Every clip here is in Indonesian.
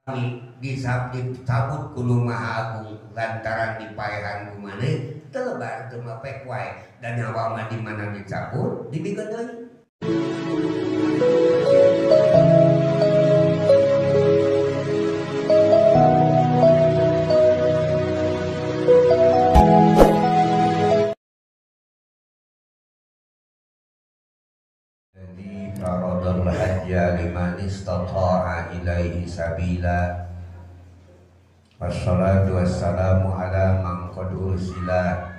disabut kudu Maha Agung lantaran dipaehan ku maneh telebar teu mapek wae dan nyawa mah di mana dicabut dibikeun deui. Jadi faradul hajja liman istata'a ilaihi sabila. Wassalatu wassalamu ala man qad ursila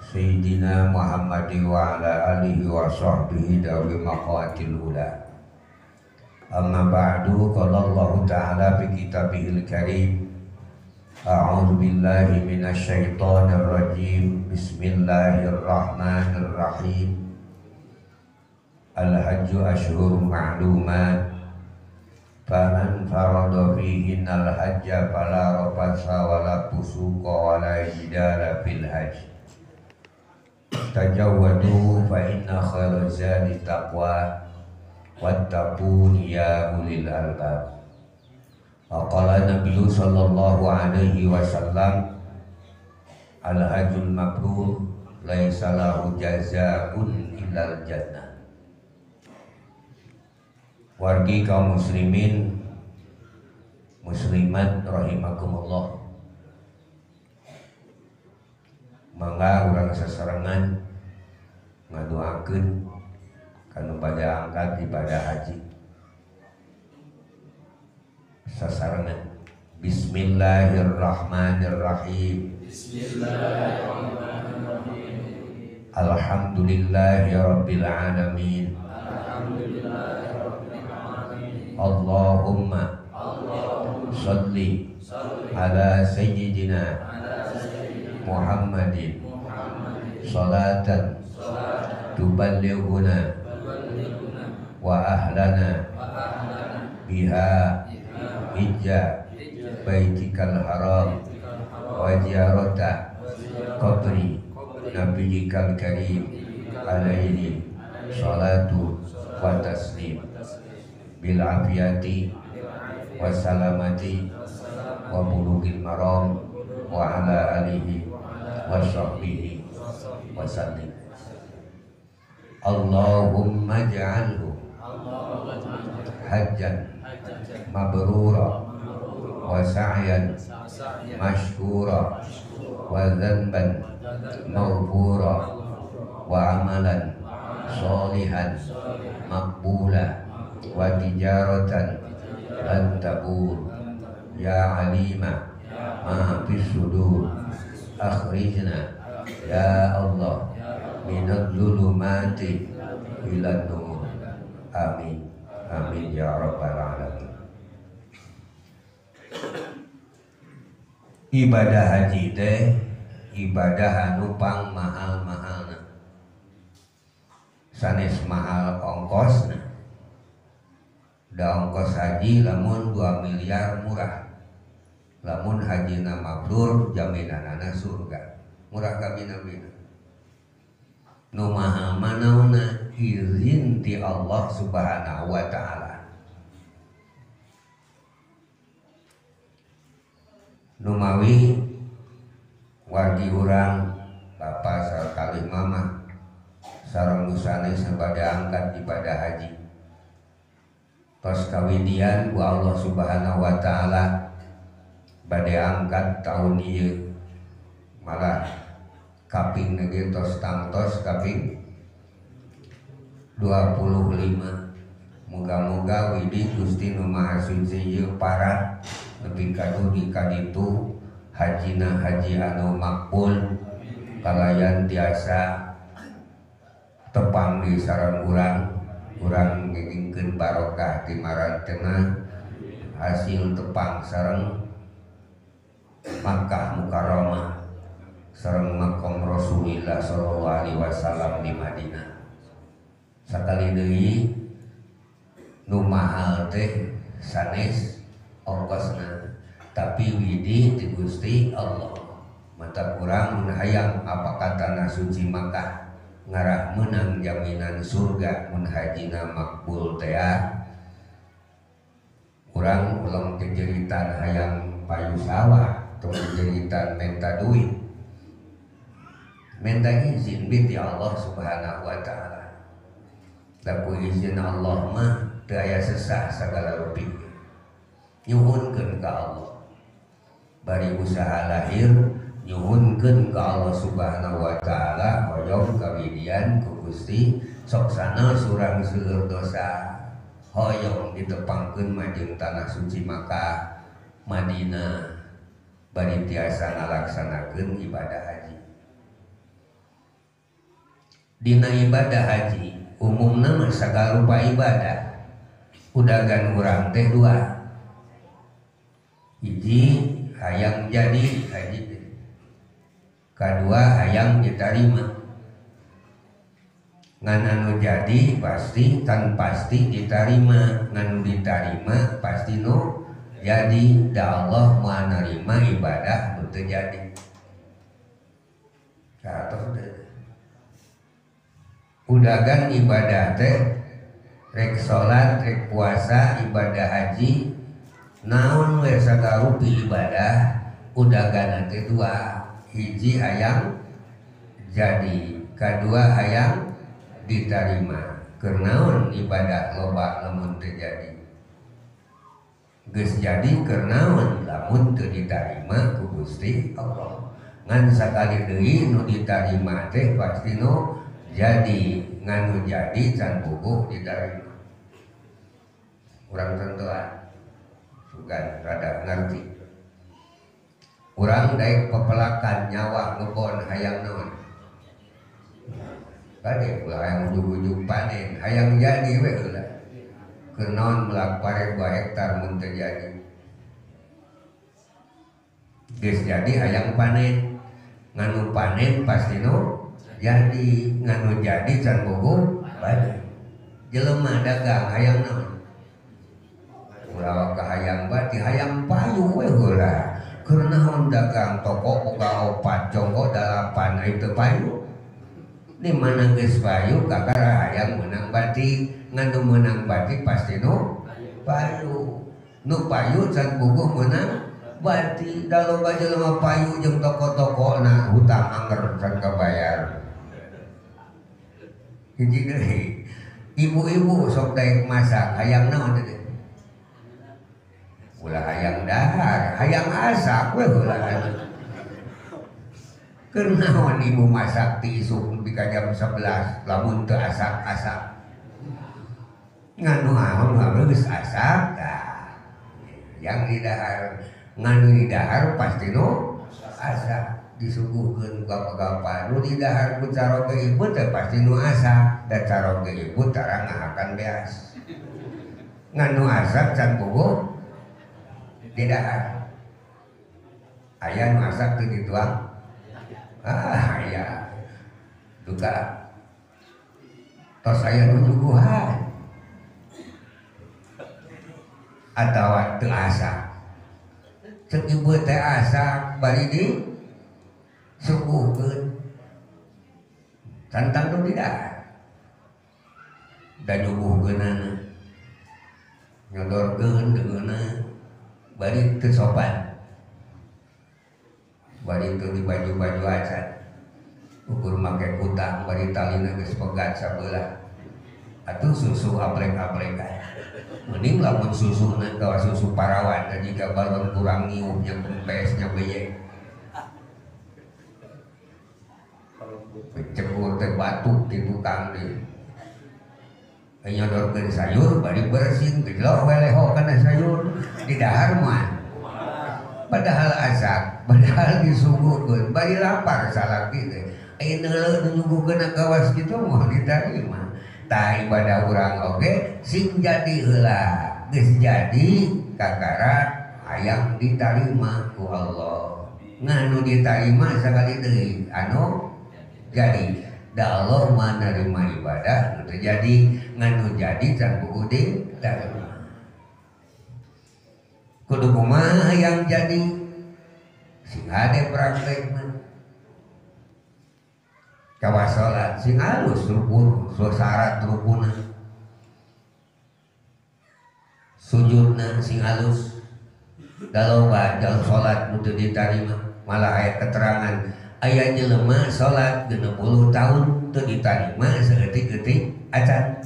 Sayyidina Muhammadin wa ala alihi wa sahbihi dawi maqatil ula. Amma ba'du, qala Allah ta'ala fi kitabihil karim. A'udzu billahi minasy syaithanir rajim. Bismillahirrahmanirrahim. Al-hajju ashhurun ma'lumat. Faman farada fihinnal hajja fala rafatsa wala fusuqa wala jidala fil hajj. Tajawwadu fa inna khairaz zadi taqwa wattaqun ya ulil albab. Qala Nabi sallallahu alaihi wasallam, al-hajjul mabrur laisa lahu jazaa'un illal jannah. Wargi kaum muslimin muslimat rahimakumullah, mangga urang sasarengan ngadoakeun kanu pada angkat ibadah haji sasarengan. Bismillahirrahmanirrahim. Bismillahirrahmanirrahim. Alhamdulillahirabbil alamin. Allahumma salli ala sayyidina Muhammadin salatan tuballighuna wa ahlana biha hijja baitikal haram wa ziyarata qabri nabiyyikal karim alaihi salatu wa taslim bil afiyati wassalamati wa bulughil maram wa ala alihi wa sahbihi wa sallim. Allahumma ja'alhu hajjan mabrura wa sa'yan mashkura wa dhanban maghfura wa amalan sholihan maqbula wa tijaratan lan tabur ya alima ma fis sudur akhrijna ya Allah minadh dhulumati ilan nur. Amin amin ya rabbal alamin. Ibadah haji teh ibadah anu pang mahal-mahalna, sanes mahal ongkosna. Da ongkos haji lamun 2 miliar murah, lamun hajina mabrur jaminanana surga murah kabina-bina. Nu mahal manauna izin ti Allah subhanahu wa ta'ala. Numawi wargi urang bapak sareng mama sareng nusane sabada angkat ibadah haji tos kawidian ku Allah subhanahu wa ta'ala bade angkat tahun ieu malah kaping nege tos tangtos kaping 25. Moga-moga widi Gusti Nu Maha Suci ieu parah nepi kadu di kaditu hajina haji anu makbul kalayan tiasa tepang di sareng urang ngingkeun barokah ti marantena hasil tepang sareng Makkah Mukarramah sareng makom Rasulillah sallallahu alaihi wasallam di Madinah. Sakali deui nu mahal teh sanes ongkosna tapi widi ti Gusti Allah. Mata kurang mun hayang apa katana suci Makkah ngarah menang jaminan surga mun hajina makbul teh kurang ulang jejeritan hayang payu sawah atau jejeritan minta duit, minta izin biti Allah subhanahu wa ta'ala. Laku izin Allah mah daya sesah segala rupi nyuhunkeun ka Allah. Bari usaha lahir nyuhunkeun ka Allah subhanahu wa ta'ala, hoyong kawidian ku Gusti sok sana surang seueur dosa, hoyong ditepangkeun majeng tanah suci Makkah Madinah, bari tiasa ngalaksanakeun ibadah haji. Dina ibadah haji umumna mah sagala rupa ibadah udagan urang teh dua, hiji hayang jadi haji, kedua hayang diterima. Ngan anu jadi pasti tan pasti diterima, ngan diterima pasti nu jadi. Da Allah mau nerima ibadah nu teu jadi. Udagan ibadah teh rek salat, rek puasa, ibadah haji, naon we sagarupi ibadah udagan teh dua, hiji hayang jadi, kedua hayang diterima. Kernaon ibadah loba lamun teu jadi, geus jadi kernaon lamun teu diterima ku Gusti Allah. Ngan sakali deui nu diterima teh pasti nu jadi, nganu jadi can buku diterima. Urang tentuan sugan rada ngerti. Urang daek pepelakan nyawa ngebon hayang naon, kade ulah hayang ujug-ujug panen, hayang jadi we ulah. Kenaon melak pare 2 hektar mun teu jadi. Geus jadi hayang panen, nganu panen pasti nu jadi, nganu jadi can bogo bade. Jelema dagang hayang naon, ulah ka hayang bati, hayang payu we heula. Keur naon dagang toko boga 4 jonggo 8 ai teu payu. Di mana geus payu kakara hayang menang bati, nganu menang bati pasti nu payu. Nu payu can bogo menang bati. Da loba jelema payu jeung toko-tokona hutang anger can kabayar. Hiji deui ibu-ibu sok daek masak hayang naon teh? Ulah hayang dahar, hayang asak we heula. Keur naon ibu masak ti isuk nepi ka jam 11 lamun teu asak-asak? Nganu naon geus asak dah. Yang di dahar, nganu di dahar pasti nu asak. Disuguhkeun gapa-gapa nu di dahar ku caroge ibu teh pasti nu asak, da caroge ibu tara ngahakan beas. Nganu asak can bogo di dahar. Aya nu asak teu dituang? Aya. Duka tos aya nu nyuguhan atawa teu asak. Ceuk ibu teh asak bari di suguhkeun tantang nu di dahar. Da nyuguhkeunana nyodorkeun deungeuna bari teu sopan, bari teu di baju-baju acan, ukur make kutang bari talina geus pegat sabelah. Atuh susu aplek-aplekan, mending lamun susuna kawa susu parawan, dan jika balon kurang nyiupnya kempesnya beye cekur teh batuk di tukang di nyodorkeun sayur bari bersin gejlor weleho kana sayur di dahar mah padahal asak, padahal disuguhkeun bari lapar salaki teh aya neuleuh nu nyuguhkeun kawas kitu moal diterima. Tah ibadah urang oge sing jadi heula geus jadi kakara hayang diterima ku Allah. Nganu diterima sakali deui anu jadi. Da Allah menerima ibadah nu jadi, nganu jadi can kudu diterima. Kudu kumaha yang jadi sing hade praktekna. Kawa salat sing halus rukun, syarat rukunna. sujudna sing alus daloba jal salat nu teu ditarima malah aya keterangan aya jelema salat 60 tahun teu ditarima saeutik-eutik acan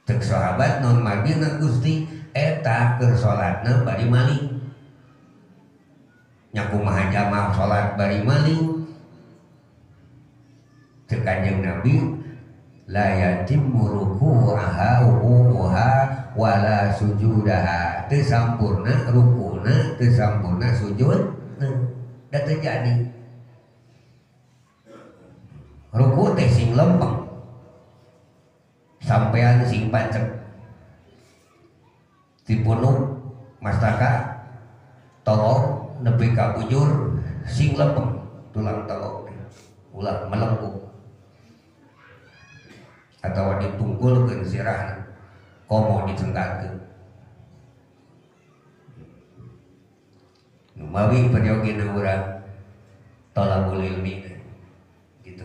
cek sahabat non Madinah Gusti eta keur salatna bari maling nya kumaha jamaah salat bari maling cek Kanjeng Nabi la yatimmu ruku'aha wala sujudaha teu sampurna rukuna teu sampurna sujud da terjadi ruku teh sing lempeng sampean sing pancek dipunuk mastaka tolong nepi ka bujur sing lempeng tulang telok ulah melengkung atau ditungkulkeun sirahna komo dicengkatkeun nu mawi periogina urang tolabul ilmi gitu.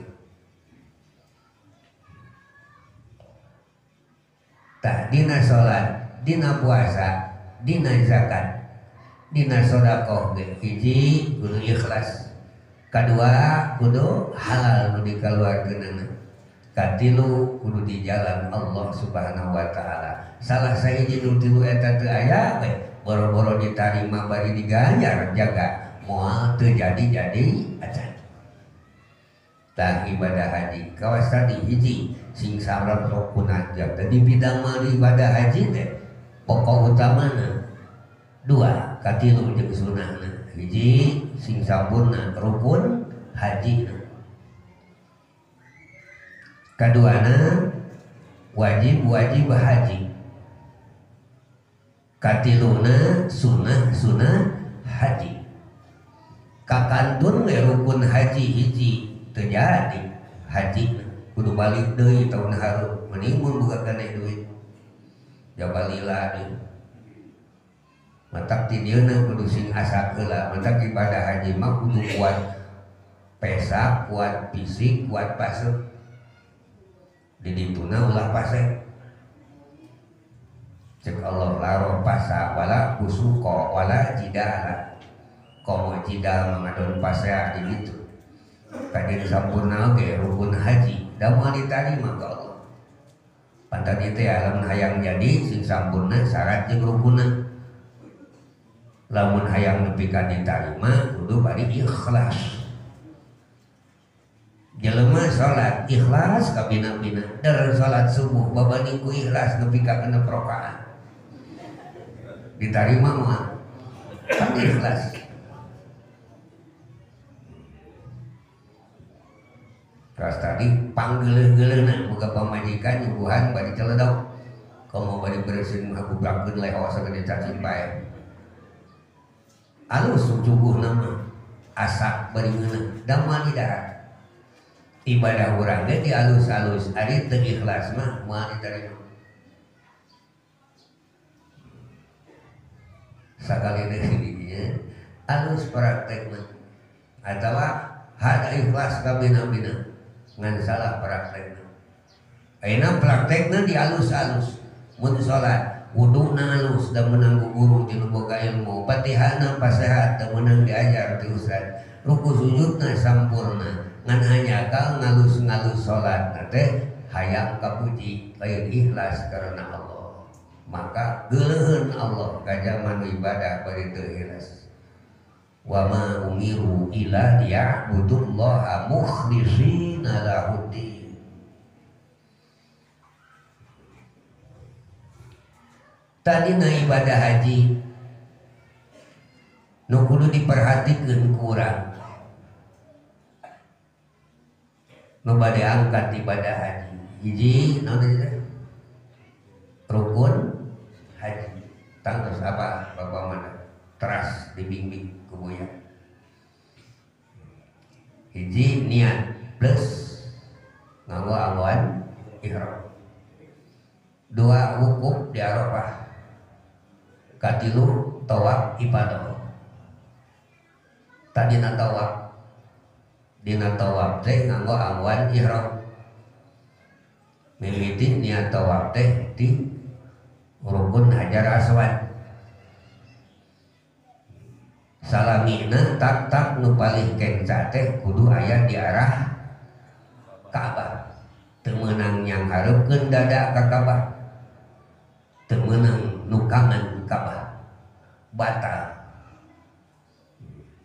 Tah dina salat, dina puasa, dina zakat, dina sedekah ge hiji kudu ikhlas. Kadua kudu halal nu dikaluarkeunana. Katilu kudu di jalan Allah Subhanahu wa taala. Salah sahiji nu tilu eta teu aya we boro-boro ditarima bari diganjar jaga moal teu jadi acan. Tah ibadah haji kawas tadi hiji sing sareng rukunat jaga di bidang mari ibadah haji teh pokok utamana dua katilu jeung sunahna hiji sing sampurna rukun haji kaduana wajib haji katiluna sunah haji kakantun we rukun haji hiji terjadi haji kudu balik deui tahun haru mending mun boga keneh duit jabalila deui matak ti dieuna kudu sing asa heula matak ibadah haji mah kudu kuat pesak kuat fisik kuat paseuh di dituna ulah pasek cek Allah laro pasa wala kusuko wala jidala komo jidal mengadon pasea di itu tadi sampurna oge rukun haji da moal ditarima ka Allah pantat itu lamun hayang jadi sing sampurna syarat jeung rukunna lamun hayang nepi ka ditarima kudu bari ikhlas. Jelema salat ikhlas ka bina-bina dar salat subuh babani ku ikhlas nepi ka 6 rakaat ditarima mah kan ikhlas terus tadi panggeuleuh-geuleuhna boga pamajikan nyuguhan bari celedok komo bari bersin aku blangkeun leho sagede cacing bae alus cuguhna mah asak bari ngeunah damal di darat ibadah urang ge dialus-alus ari teu ikhlas mah moal ditarima sakali deui alus praktekna atawa hada ikhlas ka bina-bina ngan salah praktekna ayeuna praktekna dialus-alus mun salat wuduna alus da menang guru jeung boga ilmu Fatihahna pasehat teu meunang diajar ti ustad ruku sujudna sampurna ngan hanya kal ngalus-ngalus salat teh hayang kapuji lain ikhlas karena Allah maka geuleuheun Allah ka jaman ibadah bari teu ikhlas wa ma umiru illa liya'budullaha mukhlishina lahuddin tadina ibadah haji nu kudu diperhatikeun ku urang nu bade angkat ibadah haji hiji naon teh rukun haji tangtos apa bapak mana teras dibimbing ku buya hiji niat plus nganggo anggoan ihram dua wukuf di Arafah katilu tawaf ibadah tadina tawaf dina tawaf teh nganggo anggoan ihram mimiti niat tawaf teh di rukun Hajar Aswad. Salamina tak nu palih kenca teh kudu aya di arah Ka'bah. Teu meunang nyang hareupeun dada ka Ka'bah, teu meunang nu kangen Ka'bah, batal.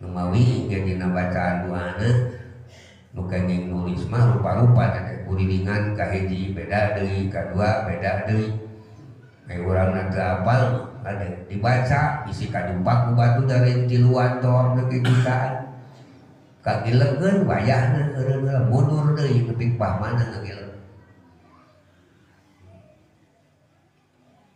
Nu mawi ge dina bacaan doana nu kenging nulis mah rupa-rupa teh kurilingan ka hiji beda deui, kadua beda deui. Kayak urang teu apal ada dibaca bisi kadumpak ku batu dari tiluan tor nepi jutaan. Kagilegeun wayahna eureun mundur deui nepi pah mana ngagileun.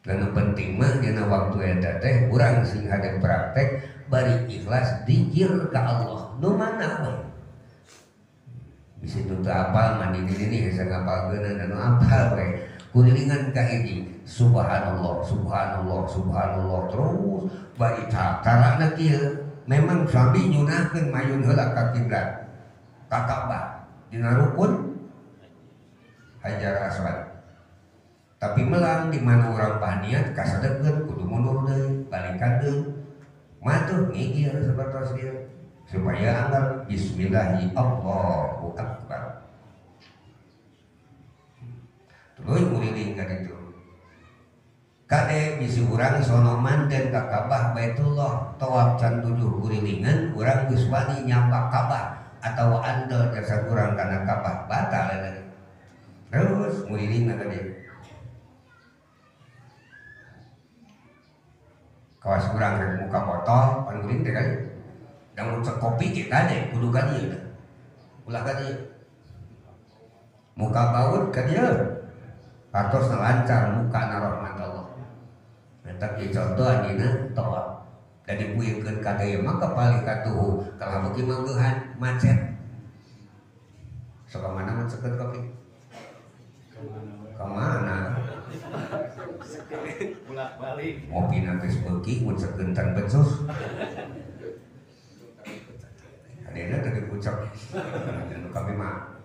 Dan penting mah dina waktu eta teh urang sing hade praktek bari ikhlas dzikir ka Allah. Nu mana we? Bisi teu apal mandi ini geus ngapalkeun anu apal we. Kurilingan ka hiji subhanallah subhanallah subhanallah terus bari carana kieu memang sambil nyunahkeun mayun heula ka kiblat ka Ka'bah dina rukun Hajar Aswad. Tapi melang di mana urang paniat kasadekeun kudu mundur deui balikan deui matuh ngigir sapertos ieu supaya anggar bismillahi Allahu akbar. Terus nguriling ka ditu. Kade bisi urang sono manten ka Ka'bah Baitullah tawaf can 7 kurilingan urang geus wani nyampak Ka'bah atawa andal jasa urang kana Ka'bah batal lagi. Terus nguriling ka ditu. Kawas urang rek muka botol pan nguring teh kali. Da mun cek kopi ge kade kudu ka dieu. Ulah ka dieu. Muka baut ka dieu. Atos lancar muka na rahmat Allah. Tapi contoh adina tawaf. Da dipuyekeun ka gaya maka palih katuhu kalau beuki mangeuhan macet. Sok mana mun seukeut kopi? Ka mana? Bolak-balik. Ngopi na geus beuki mun sekeuntan becus. Adina teh dipucek. Kami mah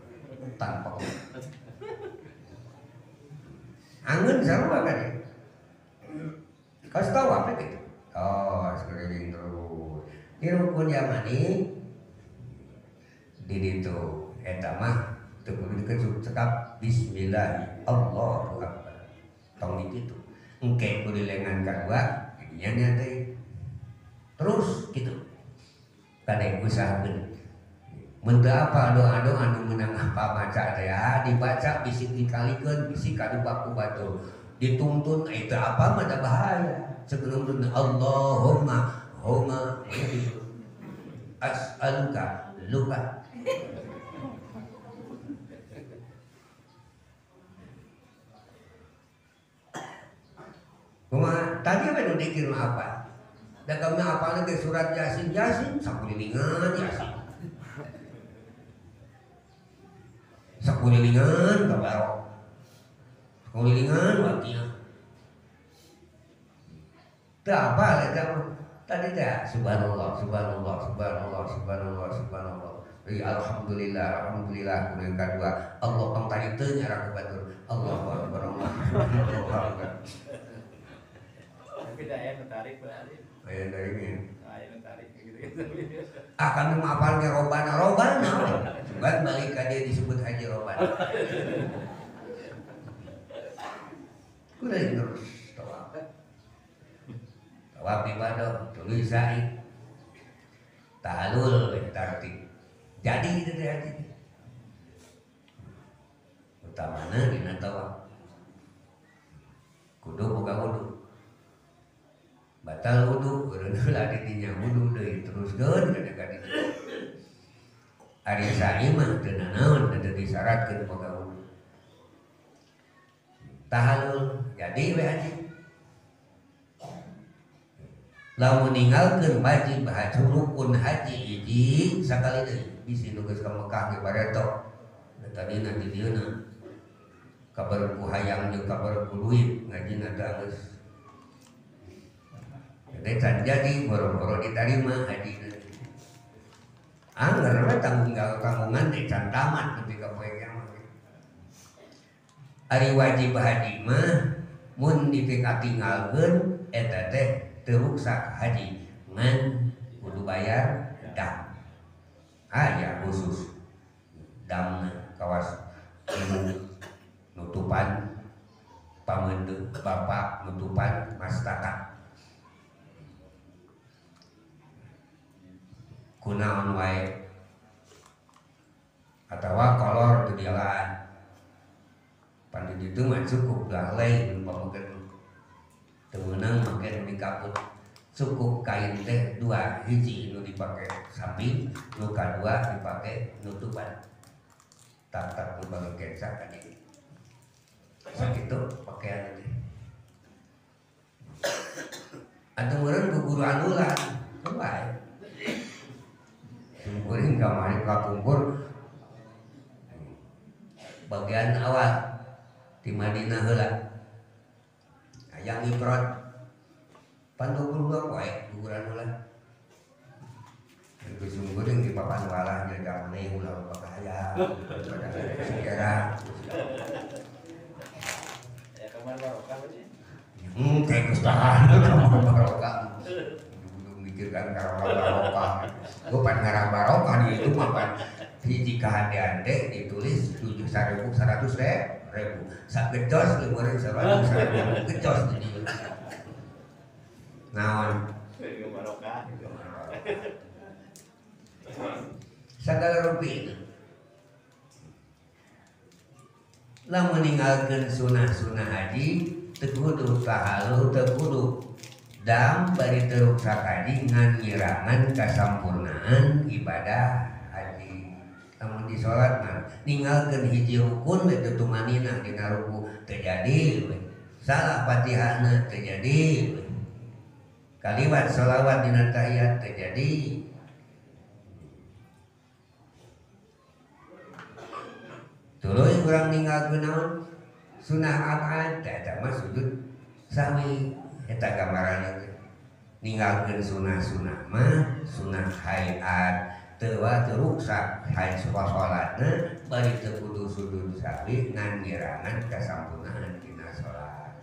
tanpa angeun sarua kan. Kasih tahu apa gitu? Oh, sekeliling terus. Di rukun Yamani di ditu eta mah teu kudu dikecup cekap bismillah Allahu akbar. Tong di kitu. Engke kudu lengan kadua nya teh. Terus gitu. Kade usahakeun. Mun teu apa doa-doa anu meunang apa maca teh dibaca bisi dikalikeun bisi kadua ku batu. Dituntun itu apa mah ada bahaya. Sebelum Allahumma huma as'aluka luka. Kuma tadi apa nu dikir apa? Da kami apa lagi surat Yasin sakulilingan Yasin. Sakulilingan kabarok. Kulilingan wakinya. Teu apa lek tadi teh subhanallah subhanallah subhanallah subhanallah subhanallah. Alhamdulillah alhamdulillah kemudian kedua Allah pang tadi teu nyara ku batur. Allahu akbar Allahu akbar. Tapi daya tarik berarti. Aya dari ini. Aya tarik gitu. Kami maafan ke robana. Bukan balik ka dia disebut haji robana. Kuring terus tawaf ibadah tulis sa'i tahlul tartib jadi itu teh haji utamana dina tawaf kudu boga wudu batal wudu urang heula didinya wudu deui teruskeun kana ka ditu ari sa'i mah teu nanaon teu disyaratkeun boga wudu tahalul jadi we haji lamun ninggalkeun wajib haji rukun haji hiji sakali deui bisi nu geus ka Mekah ge bareto tadina di dieuna kabar ku hayang jeung kabar ku duit ngajina teh geus jadi boro-boro diterima haji anggar we tanggungan teh can tamat nepi ka poe kiamat. Ari wajib haji mah mun dikatinggalkeun eta teh teu ruksak haji ngan kudu bayar dam. Aya khusus dam kawas ibu nutupan pamandu bapak nutupan mastaka kunaon wae atawa kolor teu dialaan pan di ditu mah cukup galeh pamukeun teu meunang make nu dikaput cukup kain teh dua hiji nu dipake samping nu kadua dipake nutupan tak nu bagi kenca ka dieu sakitu pakaian teh atuh meureun guguru anulan bae kuring kamari kapungkur bagian awal di Madinah heula aya ifrad pan 22 poe guguran ulah geus guring di papan walah jaga mane ulah pakaya segera ya kamar barokah bae kayak kustahan kamar barokah mikirkan karena barokah gue pan ngarang barokah di itu mah pan hiji kahadian teh ditulis 7.100.000 sagejos leuweureuh 100.000 gejos di dieu naon barokah sagala rupi lamun ninggalkeun sunah-sunah haji teu kudu tahalu teu kudu dam bari teu ruksak haji ngan nyirangan kasampurnaan ibadah haji. Lamun di salat mah ninggalkeun hiji rukun we teu tumanina dina ruku teu jadi we. Salah Fatihahna teu jadi we. Kalimat shalawat dina tahiyat teu jadi. Tuluy urang ninggalkeun naon? Sunah abad eta mah sujud sahwi. Eta gambaranna ninggalkeun sunah-sunah mah sunah hayat teu ruksak hayat salatna bari teu kudu sujud sahwi ngan ngirangan kasampurnaan dina salat.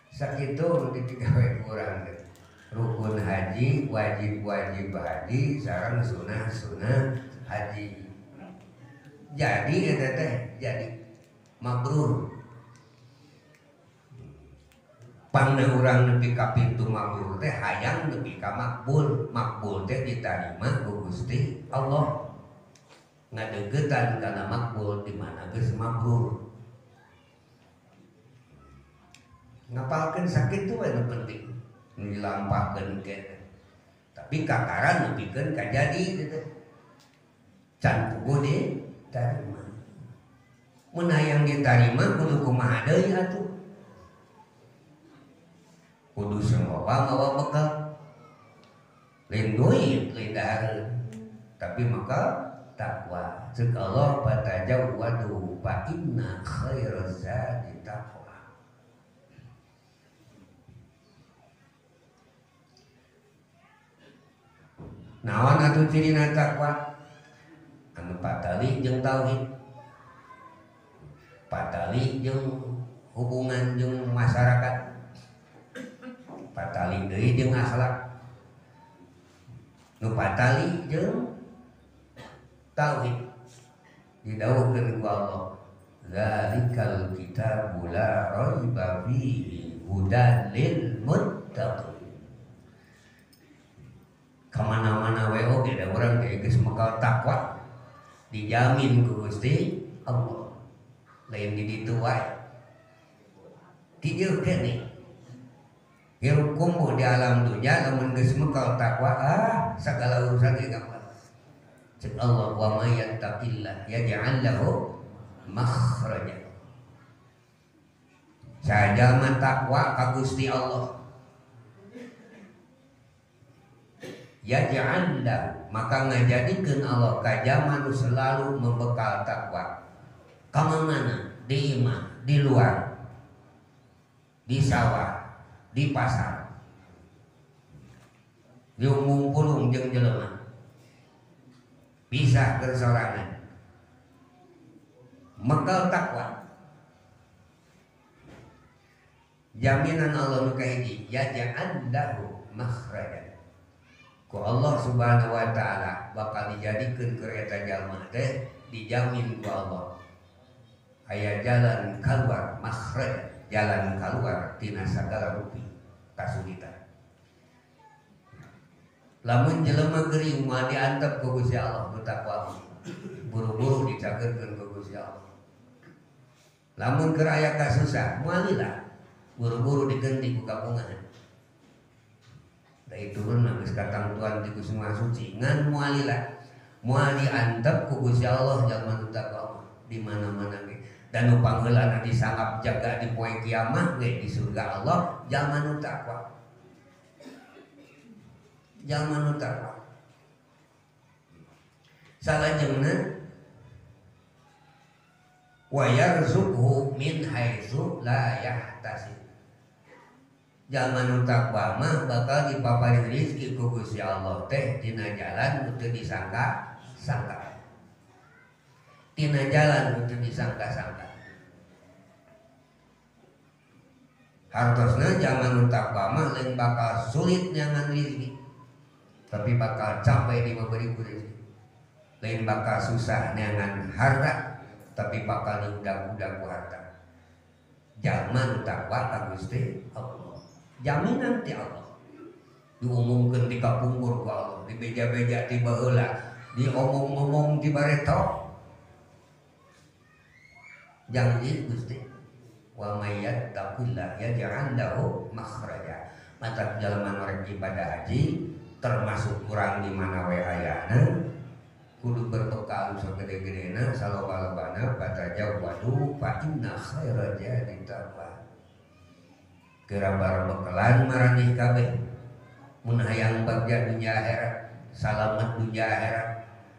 Sakitu nu digawe urang teh rukun haji, wajib-wajib haji sareng sunah-sunah haji. Jadi eta teh jadi mabrur. Pangna urang nepi ka pintu mabrur teh hayang nepi ka makbul. Makbul teh ditarima ku Gusti Allah. Ngadeugetan kana makbul di mana geus mabrur. Ngapalkeun sakit tu we nu penting. Nu dilampahkeun ke. Tapi kakaran nepikeun ka jadi teh. Can puguh ditarima. Mun hayang ditarima kudu kumaha deui atuh? Kudu semua mawa bekal lain duit lain dahareun tapi maka takwa ceuk Allah fatajawwadu fa inna khairaz zadi taqwa. Naon atuh cirina takwa? Anu patali jeung tauhid, patali jeung hubungan jeung masyarakat, patali deui jeung akhlak, nu patali jeung tauhid. Didawuhkeun ku Allah, zalikal kitabu la raiba fihi hudan lil muttaqin. Kamana-mana we oge da urang ge geus mekal takwa dijamin ku Gusti Allah. Lain di ditu wae. Ti dieu keneh hirup kumuh di alam dunia lamun geus mekal takwa sagala urusan ge gampang. Cek Allah wa may yattaqillah yaj'al lahu makhraja. Sajalma takwa ka Gusti Allah yaj'al lahu maka ngajadikeun Allah kajama nu selalu membekal takwa. Ka mana? Di imah, di luar, di sawah, di pasar, di ngumpulung jeung jelema bisa kersorangan mekal takwa jaminan Allah nu kahiji yaj'al lahu makhrajan. Ku Allah Subhanahu wa taala bakal dijadikeun keur eta jalma teh dijamin ku Allah aya jalan keluar, makhraj, jalan keluar tina sagala rupi kasulitan. Lamun jelema geuring moal diantep ku Gusti Allah nu takwa, buru-buru dicakeurkeun ku Gusti Allah. Lamun keur aya kasusah moal lila buru-buru diganti ku kapungan. Dari turun geus katang Tuhan di Gusti Maha Suci ngan moal lila moal diantep ku Gusti Allah jalma nu takwa di mana-mana ge. Dan nu pangheulana disangap jaga di poe kiamat ge di surga Allah jalma nu takwa. Jalma nu takwa. Salajengna wa yarzuqhu min haitsu la yahtasib. Jalma nu takwa mah bakal dipaparin rezeki ku Gusti Allah teh dina jalan nu teu disangka-sangka. Tina jalan nu teu disangka-sangka. Hartosna jalma nu takwa mah lain bakal sulit nyangan rezeki, tapi bakal capai di memberi rezeki. Lain bakal susah nyangan harta, tapi bakal diudag-udag ku harta. Jalma nu takwa ka Gusti Allah. Jaminan ti Allah. Diumumkeun ti kapungkur ku Allah, dibeja-beja ti baheula, diomong-omong ti bareto. Janji Gusti wa may yattaqillah yaj'al lahu makhraja. Mata jalma norek ibadah haji termasuk kurang di mana we ayana kudu berbekal sagede-gedena saloba-lobana fatajawwadu fa inna khairal zadi taqwa. Kerabar bekalan marani kabeh mun hayang bagja dunya akhirat, salamet dunya akhirat,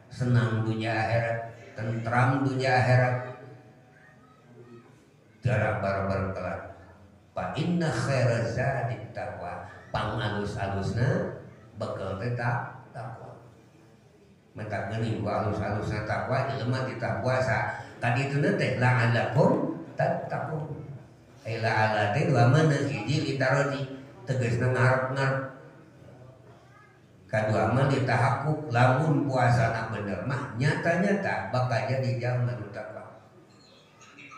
senang dunya akhirat, tentram dunya akhirat. Jarak barbar kelar. Fa inna khairaz zadi taqwa. Pangalus-alusna bekal teh takwa. Mata geuning ku alus-alusna takwa jelema ti takwa sa. Tadi teh teh la'allakum tattaqun. Ai la'alla teh dua mana hiji litarodi tegasna ngarep-ngarep. Kadua mah ditahakuk lamun puasana bener mah nyata-nyata bakal jadi jalma nu takwa.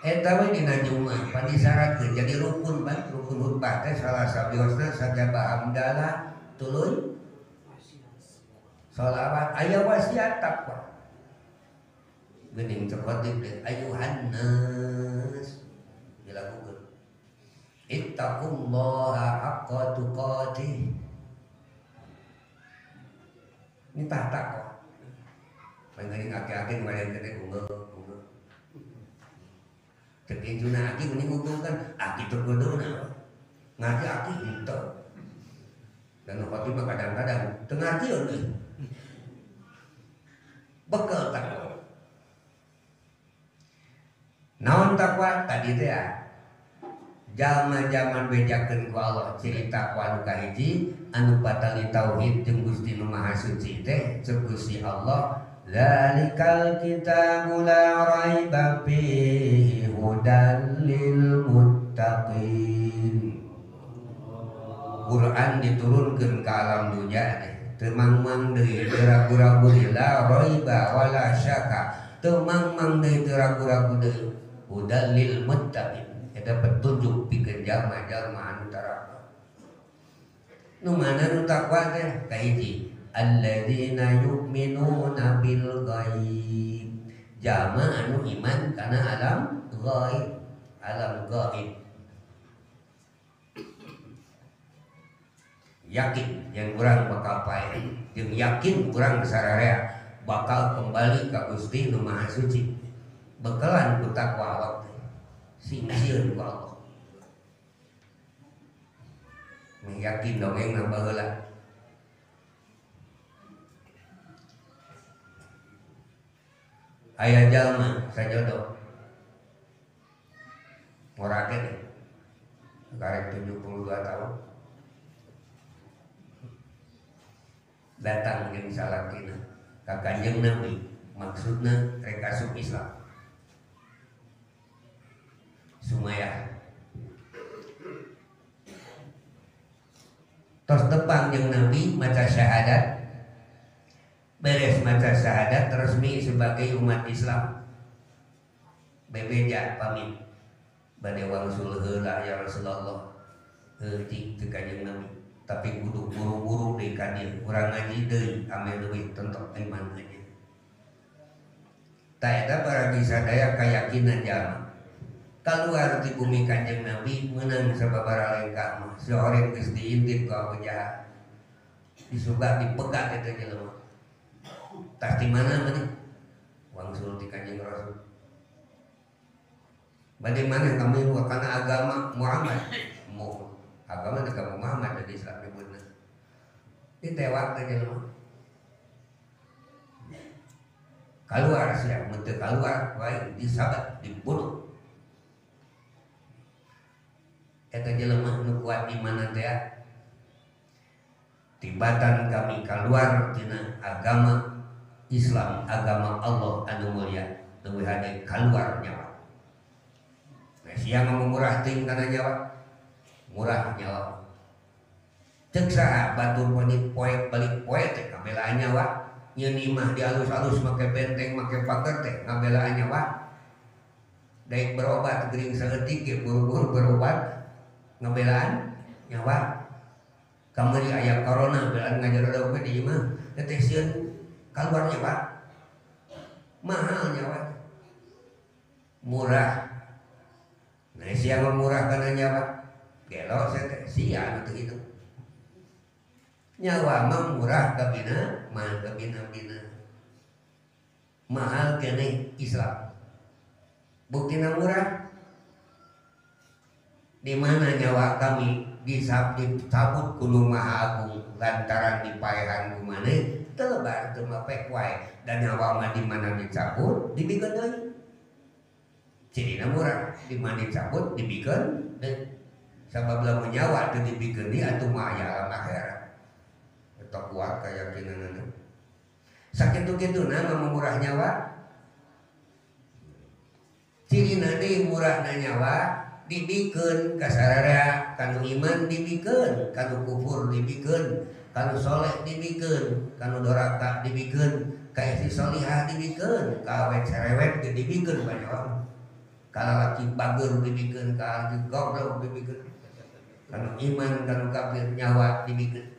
Eta we dina Jumat padisaratkeun jadi rukun ban rukun khutbah teh salah sabiosna sajabah hamdalah tuluy shalawat aya wasiat takwa. Geuning terkotib teh ayuhan nas dilakukeun. Ittaqullaha haqqa tuqatih. Ini takwa. Panggeuning aki-aki ngadain teh unggul. Cekin juna aki mending ngugulkan aki tergodona ngaji aki itu dan nukoti mah kadang-kadang tengarti euy bekal takwa. Naon takwa tadi teh jalma-jalma bejakeun ku Allah ciri takwa nu kahiji anu patali tauhid jeung Gusti Nu Maha Suci teh ceuk Gusti Allah Zalikal kitabu la raiba fihi hudan lil muttaqin. Quran diturunkeun ka alam dunya teu mangmang deui teu ragu-ragu deui la raiba wala syaka teu mangmang deui teu ragu-ragu deui hudan lil muttaqin eta petunjuk pikeun jalma-jalma anu taraqa. Nu mana nu takwa teh kahiji alladzina yu'minuna bil ghaib. Jalma anu iman kana alam ghaib, alam ghaib. Yakin yang kurang bakal pae, jeung yakin kurang sararea bakal kembali ka Gusti Nu Maha Suci. Bekalan ku takwa awak teh. Singsieur ku Allah. Yakin dongeng na baheula. Aya jalma sajodoh morakeun karek 72 tahun datang jeung salakina ka Kanjeng Nabi maksudna rek asup Islam Sumayyah tos tepang jeung Nabi maca syahadat, beres maca syahadat resmi sebagai umat Islam. Bebeja pamit bade wangsul heula ya Rasulullah. Heuti teu kanjeng Nabi, tapi kudu buru-buru deui ka dieu, urang ngaji deui ame leuwih tontok iman aja. Ta eta baragi sadaya kayakinan jalma. Keluar di bumi kanjeng Nabi menang sababaraha lengkah mah. Seorang geus diintip ku Abu Jahal. Disuga dipegat eta jelema. Tas di mana mani? Wangsul di kanjeng Rasul. Bagaimana kami karena agama Muhammad? Agama agama Muhammad dari Islam nyebutna. Ditewak teh jelema. Keluar siap menteu keluar wae disabat dibunuh. Eta jelema nu kuat iman teh tibatan kami keluar tina agama Islam, agama Allah anu mulia, leuwih hade keluar nyawa. Nah, siang murah ting kana nyawa, murah nyawa. Cek saha batur poni poek balik poe teh ngabelaan nyawa, nyeun imah dialus-alus make benteng make pager teh ngabelaan nyawa. Daek berobat geuring saeutik ge buru-buru berobat ngabelaan nyawa. Kamari aya corona belaan ngajar oge di imah teh sieun keluar nyawa. Mahal nyawa. Murah. Nah, siang murah kana nyawa. Gelo saya teh sia atuh itu. Nyawa mah murah kabina, mahal kabina-bina. Mahal kene Islam. Buktina murah. Di mana nyawa kami dicabut kudu Maha Agung lantaran dipaehan ku maneh teu lebar teu mapek wae dan nyawa mah di mana dicabut dibikeun deui. Cidina murah di mana dicabut dibikeun deui. Sabab lamun nyawa teu dibikeun deui atuh mah aya alam akhirat. Eta kuat kayakinanna. Sakitu-kituna mah murah nyawa. Cirina deui murahna nyawa dibikeun ka sararea kanu iman dibikeun kanu kufur dibikeun kanu soleh dibikeun kanu doraka dibikeun ka istri solihah dibikeun ka awe cerewet ge dibikeun ka nyawa ka lalaki bager dibikeun ka laki goblok dibikeun kanu iman kanu kafir nyawa dibikeun.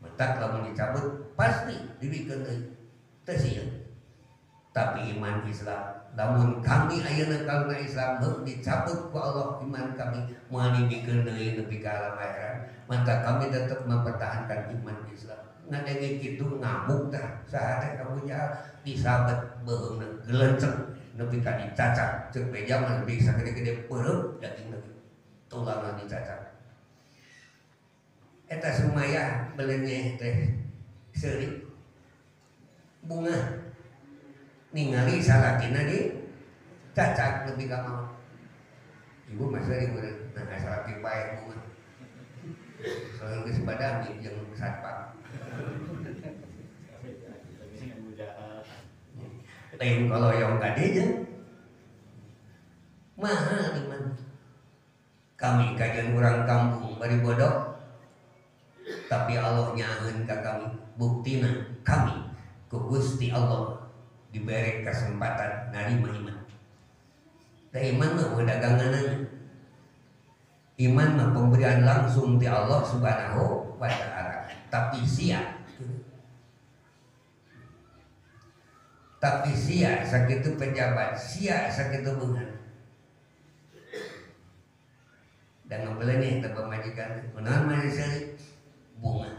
Mentak lamun dicabut pasti dibikeun deui teu sieun. Tapi iman Islam namun kami ayeuna kalna Islam dicabut ku Allah iman kami moal dibikeun deui nepi ka alam akhirat maka kami tetap mempertahankan iman Islam. Ngadenge kitu ngamuk tah saha teh Abu Jahal disabet beuheungna gelenceng nepi ka dicacak ceuk beja mah nepi sagede-gede peureup dagingna tulangna dicacak. Eta sumaya belenyeh teh seurik bunga ningali salakina di cacak lebih gampang. Ibu masih di mana? Nah, salaki baik bunga. Soalnya geus badami jeung satpam. Lain kalau yang kadenya mahal iman. Kami kajian orang kampung bari bodoh, tapi Allah nyaheun ka kami buktina kami ku Gusti Allah diberi kesempatan narima iman. Da iman mah daganganna. Iman mah pemberian langsung ti Allah Subhanahu wa taala. Tapi sia sakitu pejabat, sia sakitu beungan. Dan ngabeleuneh teh pamajikan, kunaon mah diseurik bunga.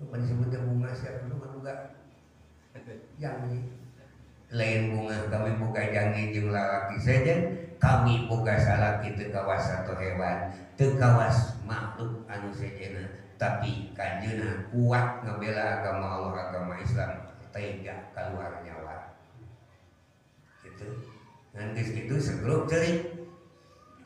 Apa disebutnya bunga siapa lu manuga? Jangan lain bunga kami buka jangan jeung lalaki saja kami buka salaki teu kawas atau hewan teu kawas makhluk anu sejena tapi kanjeuna kuat ngabela agama Allah agama Islam tega keluar nyawa gitu. Ngan geus kitu segrup ceurik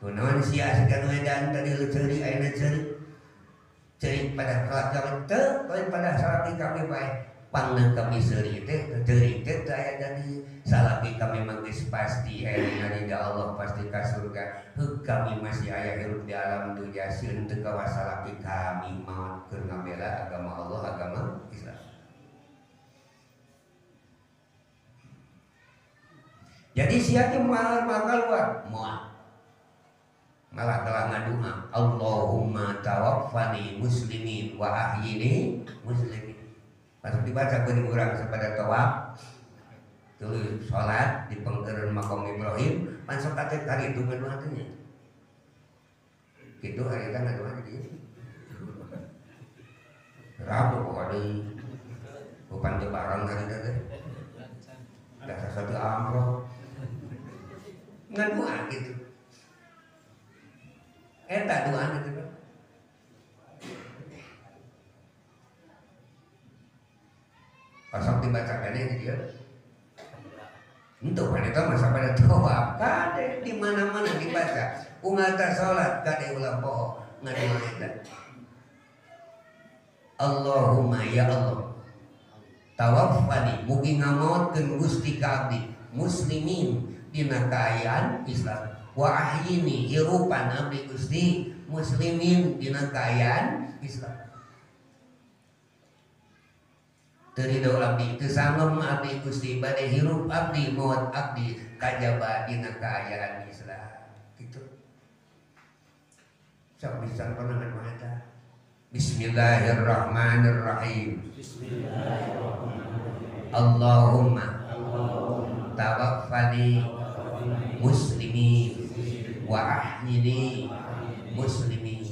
kunaon sia sakanu edan tadi lu ceurik ayeuna ceurik pada kelak teu pada salaki kami bae pangna kami seri teh teuing teh aya jadi salaki kami mah geus pasti aya ridha Allah pasti ka surga kami masih aya hirup di alam dunia sieun teu kawas salaki kami maot keur ngabela agama Allah agama Islam. Jadi siapa malah keluar malah telah ngadua Allahumma tawaffani muslimin wa ahyini muslimin. Pas dibaca beuning urang sapada tawaf tuluy salat di pengeureun maqam Ibrahim pan sok ate kali itu ngadua teh nya. Kitu harita ngadua di dieu. Rabu kok deui. Bukan teu barang harita teh. Da satu amroh. Ngadua gitu. Eta doa itu. Pasang dibacakannya itu dia. Untuk wanita masa pada tawaf, kade di mana-mana dibaca. Ungata salat kade ulah poho ngadua eta. Allahumma ya Allah. Tawaffani mugi ngamautkeun Gusti ka abdi muslimin dina kaayaan Islam wa ahyini hirupan abdi Gusti muslimin dina kaayaan Islam. Teu ridho abdi teu sangem abdi Gusti bade hirup abdi maot abdi kajaba dina kaayaan Islam. Kitu. Sok bisa panangan mata. Bismillahirrahmanirrahim. Bismillahirrahmanirrahim. Allahumma tawaffani muslimin wa ahyini muslimin.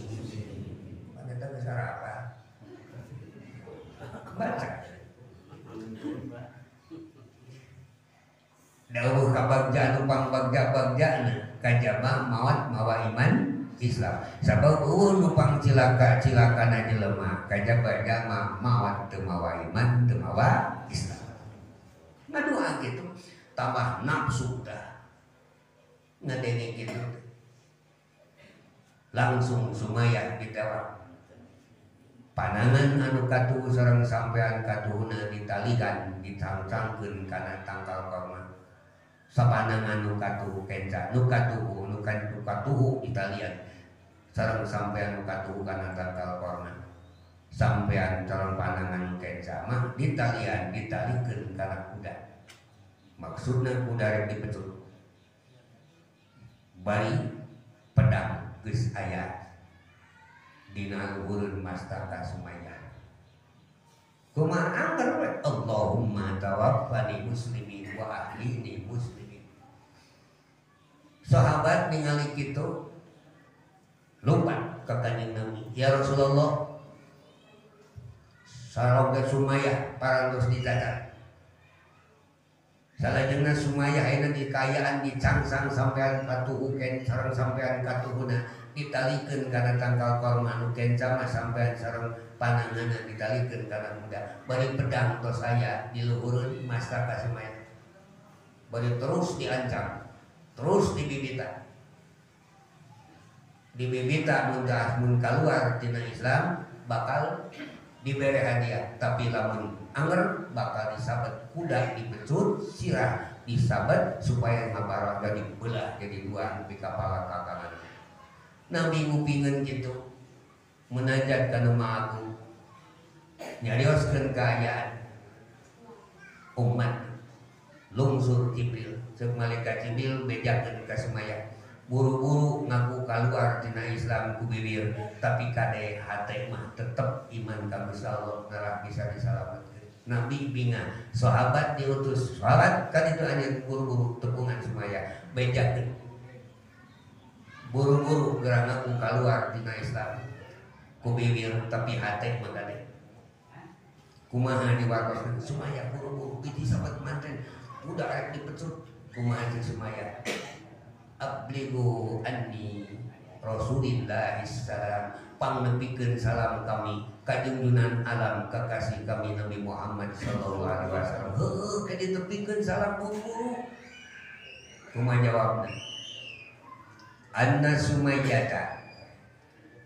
Pada tahu cara apa? Baca. Dawuh kabagja nupang bagja-bagjana kajaba maot mawa iman Islam. Sabab nupang cilaka-cilakana jelema kajaba jama maot teu mawa iman teu mawa Islam. Ngadua gitu tambah nafsu dah ngadenge gitu langsung sumaya ditawar panangan anu katuh sareng sampean katuhna ditalikan dicangcangkeun kana tangkal korma sapanangan nu katuh kenca nu katuh ditalian sareng sampean nu katuh kana tangkal korma sampean calon panangan kenca mah ditalian ditalikeun kana kuda. Maksudna kuda rek dipecut bari pedang geus aya dina luhureun mastaka Sumayyah. Kumaha angger we Allahumma tawaffani muslimin wa ahyini muslimin. Sahabat ningali kitu lupa ka Kanjeng Nabi, ya Rasulullah sareng Sumayyah parantos dicacat. Salajengna Sumayyah ayeuna dikayaan dicangsang sampean katuhu ken sareng sampean katuhuna ditalikeun kana tangkal korma anu kenca mah sampean sareng pananganna ditalikeun kana kuda. Bari pedang tos aya di luhureun mastaka Sumayyah. Bari terus diancam, terus dibibita. Dibibita mun kaluar tina Islam bakal diberi hadiah, tapi lamun anger bakal disabet kuda dipecut sirah disabet supaya ngabaraga dibelah jadi dua di kepala kakangan. Nabi ngupingeun gitu munajat ka Nu Maha Agung nyarioskeun kaayaan umat lungsur Jibril ceuk malaikat Jibril bejakeun ka Sumayyah buru-buru ngaku keluar tina Islam ku bibir tapi kade hate mah tetep iman ka Gusti Allah ngarah bisa disalametkeun. Nabi binga sahabat diutus salat kan itu anjeun buru-buru tepungan Sumayyah bejakeun buru-buru geura ngaku keluar tina Islam ku bibir tapi hate mah kade kumaha diwaroskeun Sumayyah buru-buru hiji sahabat manten budak rek dipecut kumaha jeung Sumayyah abligu anni Rasulillah salam pangnepikeun salam kami ka junjungan alam kekasih kami Nabi Muhammad sallallahu alaihi wasallam. Heueuh ka ditepikeun salam buru-buru. Kumaha jawabna? Anna Sumayyata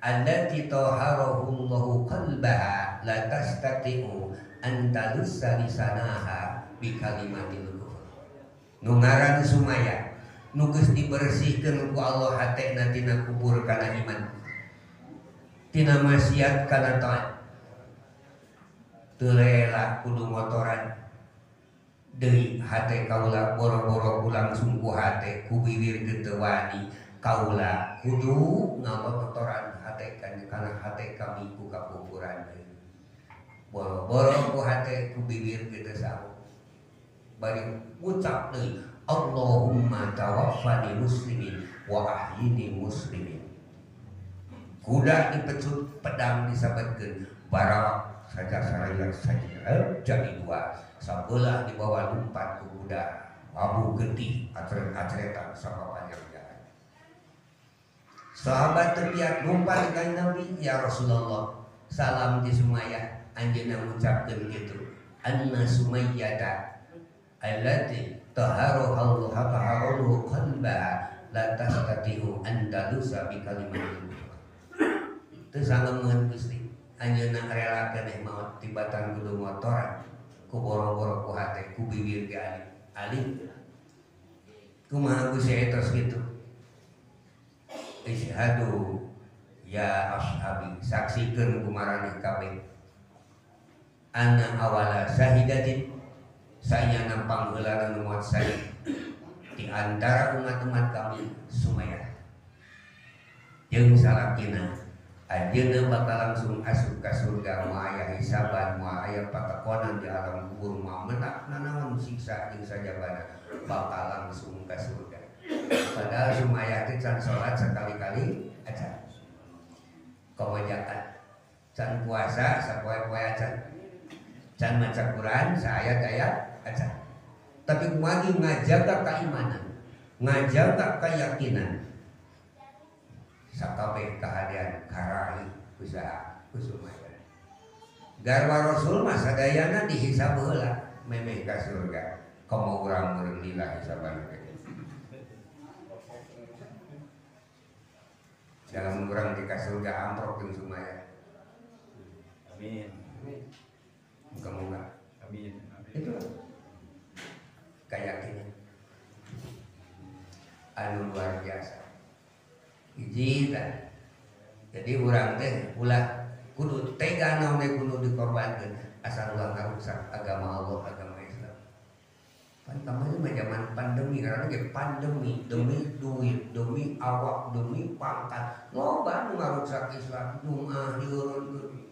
allati taharahullahu qalbaha la tastati'u an talussa lisanaha bi kalimatil kufur. Nu ngaran Sumaya nu geus dibersihkeun ku Allah hatena tina kubur kana iman, tina maksiat kana taat, teu lela kudu motoran deui hate kaula boro-boro pulang sungku hate ku bibir teu wani kaula kudu ngamotoran hate kana hate kami ku kakuburan deui boro-boro ku hate ku bibir teu sahu bari ngucap deui Allahumma tawaffani muslimin wa ahyini muslimin. Kuda dipecut, pedang disabetkeun, barak saja saraya saja jadi dua, sabelah di bawah lumpat ku kuda, abu getih acret-acretan sapapanjang jalan. Sahabat terbiak lumpat dengan Nabi, ya Rasulullah, salam di Sumayyah, anjeunna ngucapkeun kitu, anna Sumayyata allati taharuhu qalba la tastati'u an talusa bi kalimatin. Teu sangeun Gusti, anjeunna relakeun teh maot tibatan kudu motoran ku boro-boro ku hate ku bibir ge alim. Kumaha Gusti etos kitu? Isyhadu ya ashabi, saksikeun kumaraneh kabeh. Ana awala syahidatin, saya nampang heula nu moal saya di antara umat-umat kami Sumayyah. Jeung salakina ajeuna bakal langsung asup ka surga, moal aya hisaban, moal aya patakonan di alam kubur, moal menang nanaon siksa jeung sajabana bakal langsung ka surga. Padahal Sumayyah teh can salat sekali-kali aja. Kawajakan can puasa sapoe-poe aja. Can maca Quran saayat-ayat aja. Tapi kumagi ngajaga keimanan, ngajaga keyakinan, sakabeh kahadian karai usaha Sumayyah. Garwa Rasul mah sadayana dihisab heula memeh ka surga. Komo urang meureun lila hisaban teh. Jangan urang di ka surga amprok jeung Sumayyah. Amin. Moga-moga. Amin. Itu keyakinan anu luar biasa. Hiji tah. Jadi urang teh ulah kudu tega naon we kudu dikorbankeun asal ulah ngarusak agama Allah, agama Islam. Pan kamari mah zaman pandemi, karena ge pandemi demi duit, demi awak, demi pangkat, loba nu ngarusak Islam, nu ahieureun.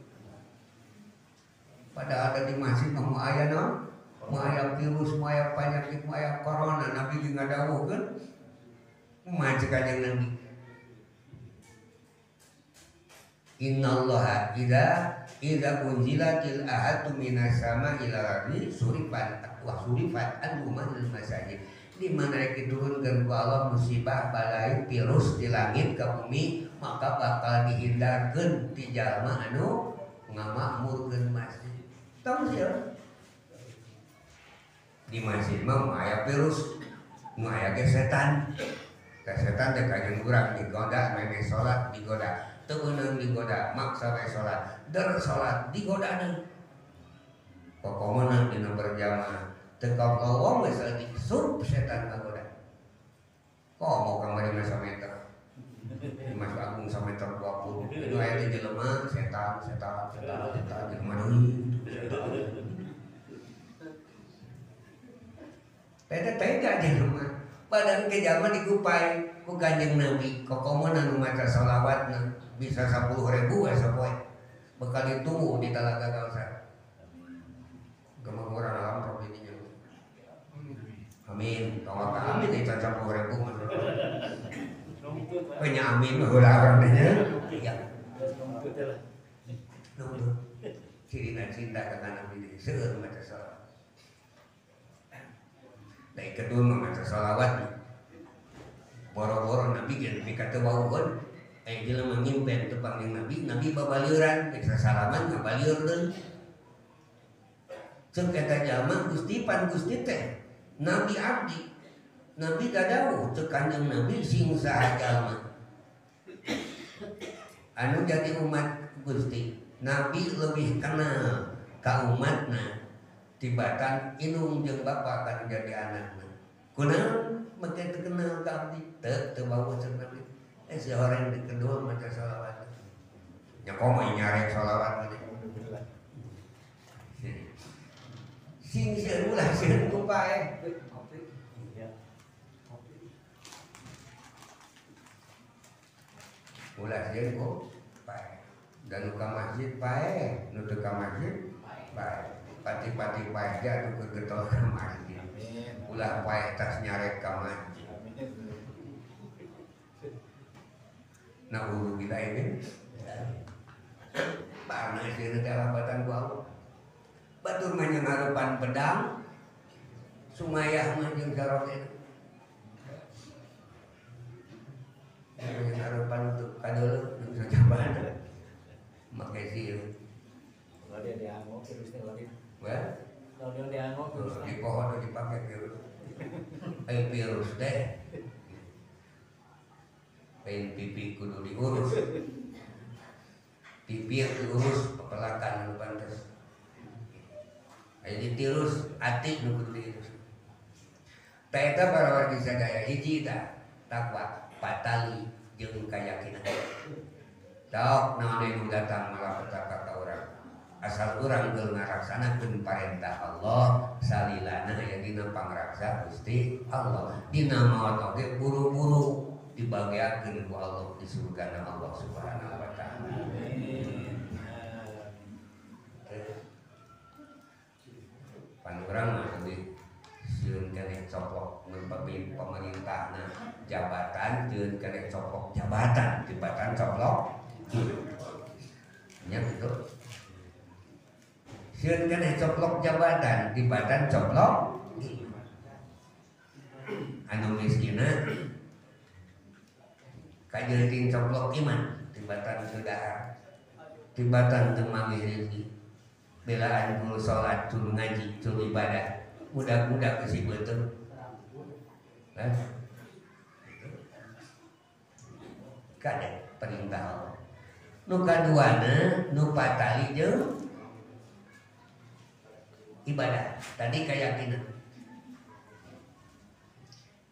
Pada ada di masjid mau aya naon? Mau aya virus, mau aya penyakit, mau aya corona, Nabi ge ngadawuhkeun. Kumaha cek kanjeng Nabi? Innallaha idza unzilatil ahadu minas sama ila ardi surifat anhum al masajid. Di mana diturunkeun ku Allah musibah balai virus di langit ka bumi, maka bakal dihindarkeun ti jalma anu ngamakmurkeun masjid. Tahu sih ya? Di masjid mah aya virus, nu aya ge setan. Ka setan teh kanjeng urang digoda meme salat digoda, teu beunang digoda maksa we salat, der salat digoda deui. Pokona dina berjamaah teu kaulawong we saeutik sup setan kagoda. Komo kamari mah sameter. Mas Agung sameter 20. Itu aya di jelema setan jelema deui. Tega jelema. Padahal ke zaman dikupai ku Kanjeng Nabi, kokomo anu maca shalawatna bisa 10.000 we sapoe. Bekal ditunggu di Talaga Kausar. Kemudian alam provinsinya. Amin. Kalau amin itu 10.000 mah. Penyamin heula orangnya. Iya. Nuntut. Cirina cinta ka Nabi seueur maca shalawat. Dari kedua maca shalawat. Boro-boro Nabi ge mikateu wauheun. Jelema ngimpen teu panggil Nabi babaleuran bisa salaman ngabalieur deui. Ceuk eta jalma Gusti pan Gusti teh Nabi abdi. Nabi dadawuh ceuk Kanjeng Nabi sing saha jalma. anu jadi umat Gusti Nabi lebih kenal ka umatna tibatan inung jeung bapa kan jadi anakna kunaon make teu kenal ka abdi teu bawa jeung Nabi si orang di kedua maca sholawat nya komo nyarek sholawat teh sing sieun ulah sieun ku pae ulah sieun ku pae dan nu ka masjid pae nu teu ka masjid pae pati-pati pae ja tu kegetol ka masjid ulah pae tas nyarek ka masjid na uru kita ini panas sieun teh alabatan ku Allah batur mah jeung harupan pedang sumayah mah jeung saroge yang harupan untuk kadeuleuk jeung sajabana make sieun kalau dia dianggo virus teh lagi wah kalau dia dianggo virus di pohon dipake virus virus teh pengen pipi kudu diurus pipi diurus pepelakan anu pantes jadi tirus ati nu kudu diurus ta eta para wargi sadaya hiji tah takwa patali jeung kayakinan tok naon nu datang malapetaka ka urang asal urang geus ngaraksanakeun parentah Allah salilana aya dina pangraksa Gusti Allah dina maot oge buru-buru dibagiakeun ku Allah di surgana Allah Subhanahu wa taala. Pan urang mah teu sieun keneh coplok mun pemerintahna jabatan sieun keneh coplok jabatan coplok nya gitu. Sieun keneh coplok jabatan coplok anu miskinna kajeuleuting coplok iman tibatan keudahar tibatan teu mangih rezeki belaan kudu salat kudu ngaji kudu ibadah budak-budak geus beuteung kade perintah Allah nu kaduana nu patali jeung ibadah tadi keyakinan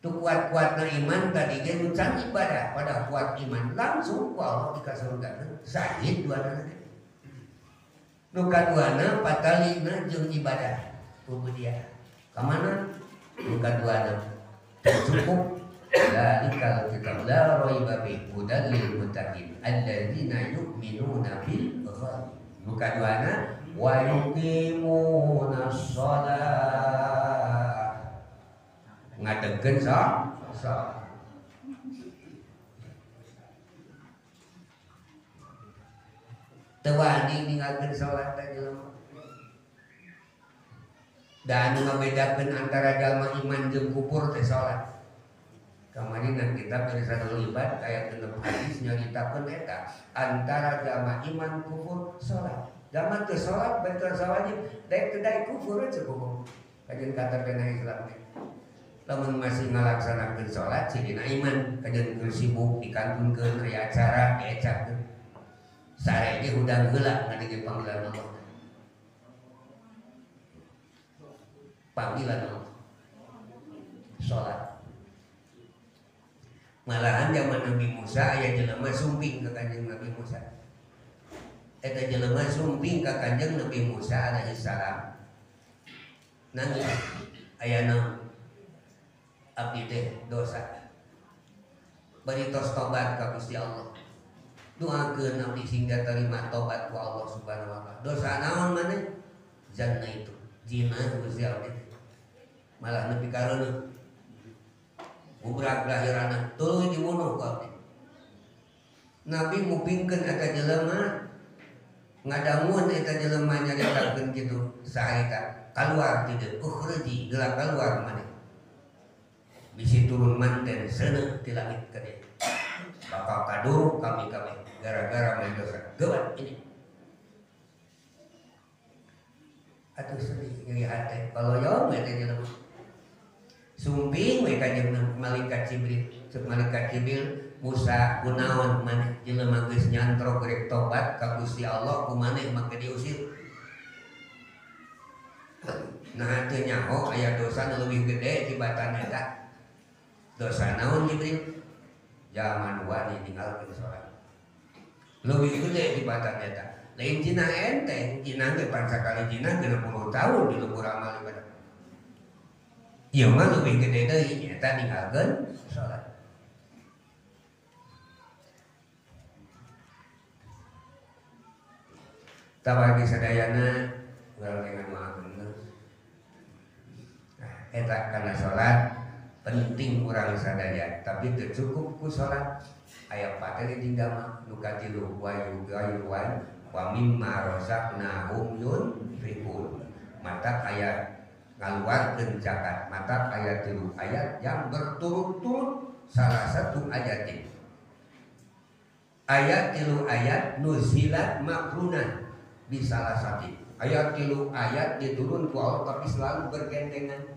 tu kuat-kuatna iman tadi ge nu can ibadah pada kuat iman langsung ku Allah dikasurgakeun sahid duana nu kaduana patalina jeung ibadah ubudiyah ka mana nu kaduana cukup zalikal kitab la raiba fihi hudal lil muttaqin alladzina yu'minuna bil ghaib nu kaduana wa yuqimuna shalah ngadegkeun salat teu wani ninggalkeun salat teh jelema dan ngabedakeun antara jalma iman jeung kufur teh salat kamari nan kitab Irsadul Ibad aya 6 hadis nyaritakeun eta antara jalma iman kufur salat jalma teu salat bae wajib daek teu daek kufur cukup kajeun katertena Islam teh lamun masih ngalaksanakeun salat sidina iman kajeun keur sibuk dikantunkeun aya acara diecapkeun sare ge hudang heula ngadege panggilan Allah panggilan Allah salat malahan zaman Nabi Musa aya jelema sumping ka Kanjeng Nabi Musa eta jelema sumping ka Kanjeng Nabi Musa alaihi salam nangis aya naon abdi teh dosa bari tos tobat ka Gusti Allah doakeun abdi singga terima tobat ku Allah Subhanahu wa taala dosa naon maneh zanna itu zina Gusti Allah malah nepi ka reuneuh ubrak lahirana tuluy dibunuh ku abdi Nabi mupingkeun eta jelema ngadamuan eta jelema nyaritakeun kitu saharita kaluar ti dieu ukhruji geula kaluar maneh bisi turun manten seuneu ti langit ka dieu bakal kaduruk kami gara-gara main dosa geuat ini atuh sedih nyeri hate kalau yo we teh jelema sumping we ka jeung malaikat Jibril Musa kunaon maneh jelema geus nyantro gerek tobat ka Gusti Allah ku maneh make diusir. Nah teu nyaho aya dosa nu leuwih gede tibatan eta. Dosa naon Jibril? Zaman wani ninggalkeun salat. Leuwih gede tibatan eta. Lain cina enteng, cina ge pan sakali cina 60 tahun di lembur amal ibadah. Ieu mah leuwih gede deui eta ninggalkeun salat. Tabagi sadayana urang dengan maakeun. Eta kana salat penting urang sadaya, tapi teu cukup ku salat. Aya pateri dingdama nu katilu wa yughayruwan wa mimma razaqnahum yunfiqun. Mata ayat ngaluarkeun zakat, mata ayat 3 ayat yang berturut-turut salah satu ayat ini. Ayat 3 ayat nuzilat makrunah di salah satu. Ayat 3 ayat diturun ku Allah tapi selalu bergandengan.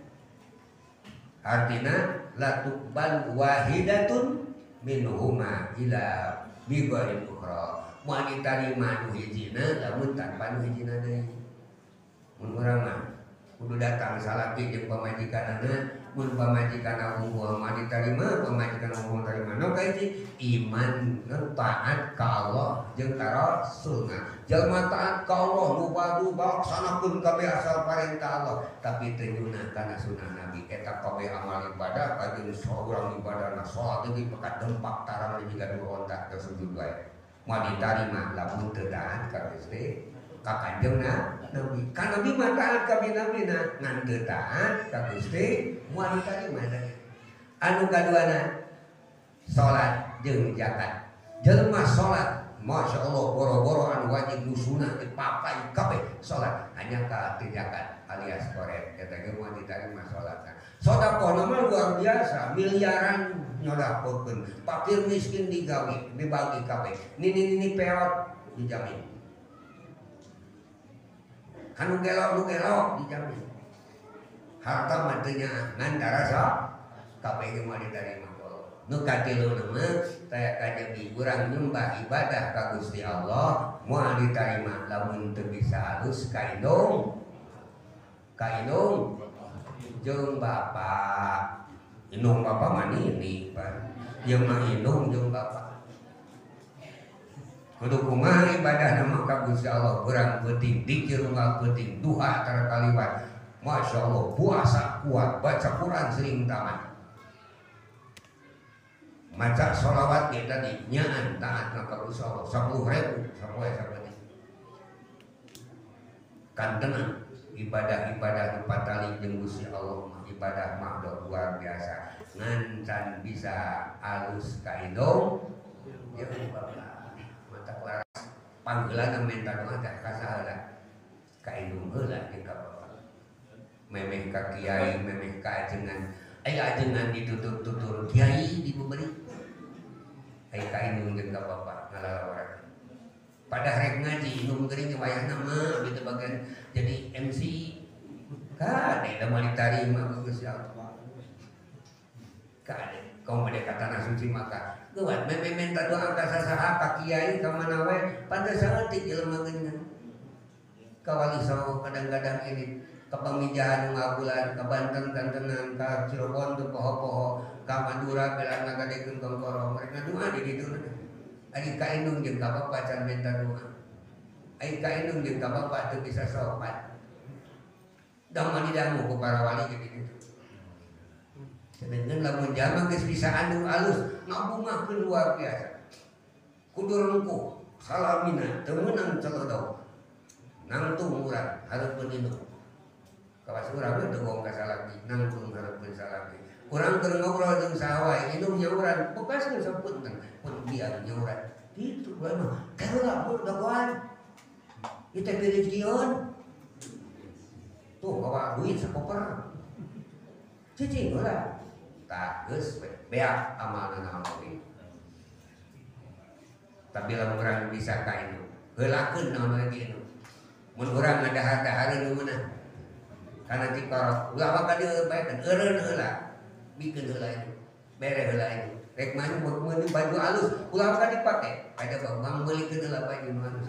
Artinya la tuqbal wahidatun minhuma ila bighairi ukhra. Moal ditarima nu hijina lamun tanpa nu hijina deui. Mun urang mah kudu datang salaki jeung pamajikanana, mun pamajikanna unggul mah ditarima, pamajikanna unggul tarima. No kaiji iman taat ka Allah jeung ka Rasulna. Jalma taat ka Allah nu padu laksanakeun kabeh asal parentah Allah, tapi teu nyunah kana sunah Nabi. Eta kabeh amal ibadah kajeun saurang ibadahna salat teh pekat dempak tarang jiga dua ontak teu sujud wae. Moal ditarima lamun teu taat ka Gusti ka kanjengna Nabi. Ka Nabi mah taat ka binabina, ngan teu taat ka Gusti moal ditarima. Anu kaduana salat jeung zakat. Jelema salat Masya Allah boro-boro anu wajib nu sunah dipakai kabeh salat hanya ka zakat alias koret eta ge moal ditarima salatna. Sedekah mah luar biasa, miliaran nyodakokeun. Fakir miskin digawe, dibagi kabeh. Nini peot dijamin. Anu gelok dijamin. Harta matinya ngan darasa kabeh ge moal ditarima. Nu katilu mah taya kajebi urang nyembah ibadah ka Gusti Allah moal ditarima lamun teu bisa halus ka indung jeung bapak. Indung bapak mah nini pan. Ieu mah indung jeung bapak. Kudu kumaha ibadah nama ka Gusti Allah urang penting dikir unggal penting duha tara kaliwat. Masya Allah puasa kuat baca Quran sering tamat. Maca sholawat ge tadi nyaan taat ka Gusti Allah 10.000 sapoe sabeudi. Kan tenang ibadah-ibadah nu patali jeung Gusti Allah mah ibadah mah luar biasa. Ngan bisa alus ka indung jeung bapak. Mata laras panggeulana menta doa teh ka saha ka indung heula jeung ka bapak. Memeh ka kiai, memeh ka ajengan. Aya ajengan ditutur-tutur kiai diberi. Aya ka indung jeung ka bapak ngalalawaran. Pada rek ngaji indung geuring wayahna mah gitu bagian jadi MC. Kade da moal ditarima ku Gusti Allah. Kade kaum pendekatan suci maka geuat memeh menta doa ka sasaha ka kiai ka mana wae pantes saeutik jelema geuningan. Ka wali songo kadang-kadang ini ka pamijahan ngabulan ka Banten kantenan ka Cirebon teu poho-poho ka Madura belah ngagadekeun kongkoro mereka doa di ditu. Ari ka indung jeung ka bapak can menta doa. Ari ka indung jeung ka bapak teu bisa sopan. Da mah didangu ku para wali ge ditu. Sedengkeun lamun jalma geus bisa anu alus ngabungahkeun luar biasa. Kudu rengkuh salamina teu meunang celodok. Nangtung urang hareupeun indung. Kawas urang teu gong ka salaki nangtung hareupeun salaki. Urang keur ngobrol jeung saha wae indung nyauran bekaskeun sapunten pun biar nyauran. Itu bae mah kaheula pun dagoan. Ieu teh rezekieun. Tuh bawa duit sakoper. Cicing heula. Tah geus beak amalna naon. Tapi lamun urang bisa ka indung, heulakeun naon lagi indung. Mun urang ngadahar-dahar nu meunah. Kana ti korok, ulah maka dieu bae kan eureun heula. Bikeun heula itu. Bere heula itu. rek mana meuni baju halus ulah kan dipake ada bang beli kedeula baju halus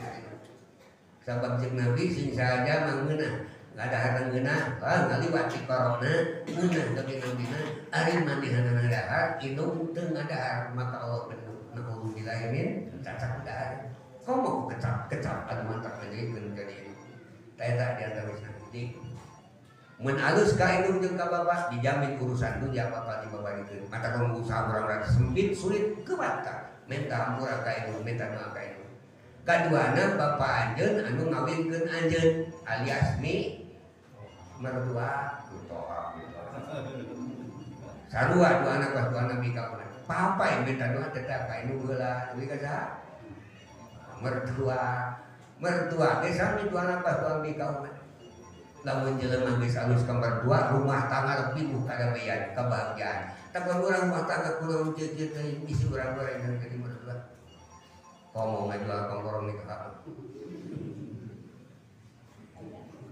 sabab jeung Nabi sing saja mangeunah ada harang geunah ngaliwat ti corona geunah tapi nabina ari manehna dahar indung teu ngadahar maka Allah naudzubillah min cacak dahar komo kecap anu mantap ngajikeun jadi eta di antara santi mun alus ka indung jeung ka bapak dijamin urusan dunia apa dibabarikeun mata kalau usaha urang rada sempit sulit kebata minta murah ka indung minta doa ka indung kaduana bapak anjeun anu ngawinkeun anjeun alias mi mertua tutoa sarua dua anak pas dua anak bika papa yang minta doa tetap kayak nu heula deui ka saha mertua ge sami dua anak pas dua bika lamun jelema geus alus ka mertua rumah tangga pinuh kadamaian kebahagiaan tapi urang rumah tangga kunaon teu teh isi urang-urang yang jadi mertua komo ngajual kongkorong nikah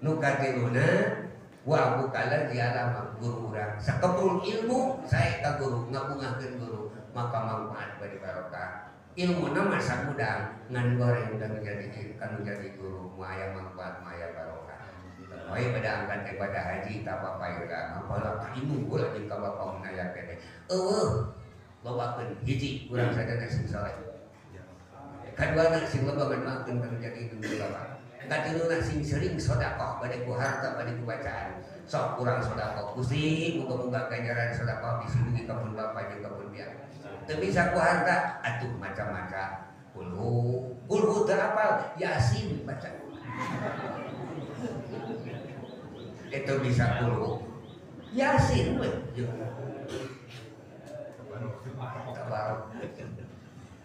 nu katiluna wa bukala dialama guru urang sakepung ilmu saya ka guru ngabungahkeun guru maka manfaat bari barokah ilmuna masa gudang ngan goreng dan menjadi kanu jadi guru maya manfaat maya barokah oi pada angkat ibadah haji tak apa-apa ya apalah ilmu gula jeung ka bapak menaya kene lobakeun hiji urang sadana sing saleh kaduana sing loba manfaatkeun kanu jadi guru bapak katiluna sing sering sedekah bade ku harta bade ku bacaan sok urang sedekah Gusti muga-muga ganjaran sedekah bisi dugi ka pun bapa jeung ka pun biar teu bisa ku harta atuh macam-macam kulhu teu apal yasin baca itu bisa kulhu yasin we tabarok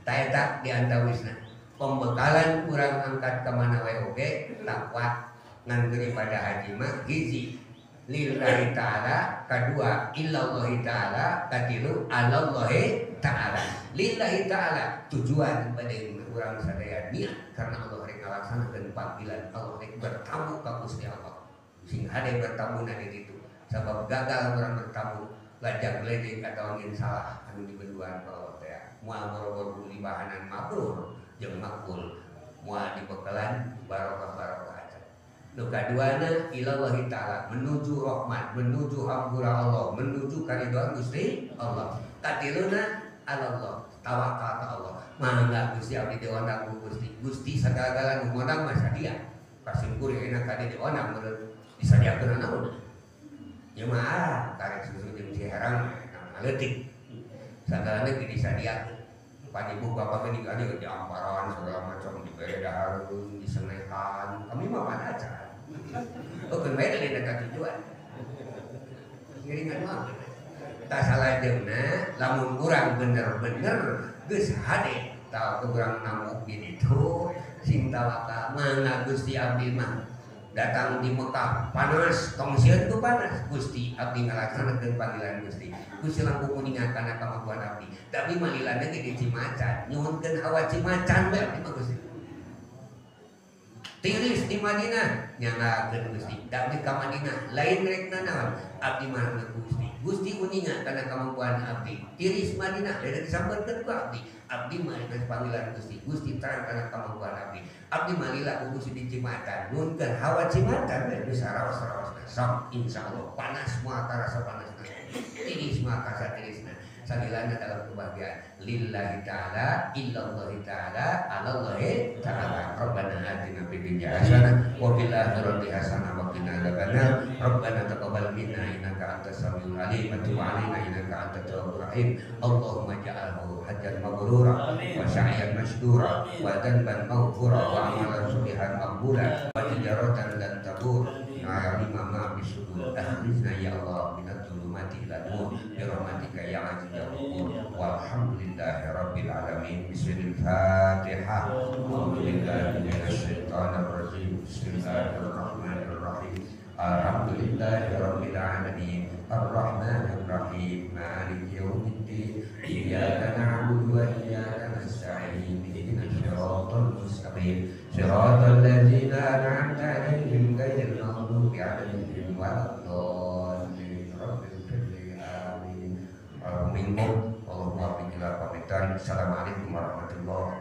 taeta di antawisna pembekalan kurang angkat kemana wae oge takwa ngan daripada haji mah hiji lillahi ta'ala kedua illallahi ta'ala katilu alallahi ta'ala lillahi ta'ala tujuan pada urang sadaya niat karena Allah rek ngalaksanakeun panggilan Allah rek bertamu ka Gusti Allah sing hade bertamu na di ditu sabab gagal urang bertamu lajang ledek atau angin salah anu dibenduan ka Allah teh moal boro-boro libahanan mabrur jeung makbul moal dibekalan barokah-barokah aja. Nu kaduana ilallahi ta'ala menuju rahmat, menuju hampura Allah, menuju karidhoan Gusti Allah. Katiluna Allah, tawakal ka Allah. Mangga Gusti abdi diondang ku Gusti. Gusti sagala-gala nu mondang mah sadia. Kasingkur enak kade diondang meureun disadiakeun naon. Nya mah karek susu jeung ciherang ngaleutik. Sagalana ge disadiakeun. Panibu bapak ini kali di amparan segala macam dibedaharun, disenekan. Kami mah mana aja. Oh kan beda di dekat tujuan. Ngiringan mah. Tak salah jeung lamun urang bener-bener geus hade tah urang namu itu sing tawakal mangga Gusti abdi mah datang di Mekah panas tong sieun tu panas Gusti abdi ngalaksanakeun panggilan Gusti Gusti langkung kuningan kana kemampuan abdi tapi malilana ge di Cimacan nyuhunkeun hawa Cimacan bae abdi mah Gusti tiris di Madinah nyanggakeun Gusti tapi ka Madinah lain rek naon abdi mah Gusti kuningan kana kemampuan abdi tiris Madinah da disampeurkeun ku abdi mah panggilan Gusti terang kana kemampuan abdi malila ku Gusti di Cimacan nunkeun hawa Cimacan we geus saraos-saraos sok insyaallah panas moal karasa panasna tiris moal karasa tirisna salilana dalam kebahagiaan lillahi ta'ala illallahi ta'ala alallahi ta'ala rabbana atina fid dunya hasanah wa fil akhirati hasanah wa qina adzabannar rabbana taqabbal minna innaka antas samiul alim wa tub 'alaina innaka antat tawwabur rahim allahumma ja'alhu hajjan mabrura wa sa'yan mashdura wa dhanban maghfura wa amalan sholihan maqbula wa tijaratan lan tabur na'ima ma bisudur akhrijna ya Allah minadh dhulumati ila nur bi rahmatika ya aziz ya ghafur walhamdulillahi rabbil alamin bismillahirrahmanirrahim a'udzubillahi minasyaitonir rajim bismillahirrahmanirrahim alhamdulillahi rabbil alamin arrahmanir rahim maliki yaumiddin iyyaka na'budu wa iyyaka nasta'in ihdinas siratal mustaqim siratal ladzina an'amta 'alaihim ghairil maghdubi 'alaihim waladdallin rabbil alamin minkum Allahumma bi'ila Assalamualaikum warahmatullahi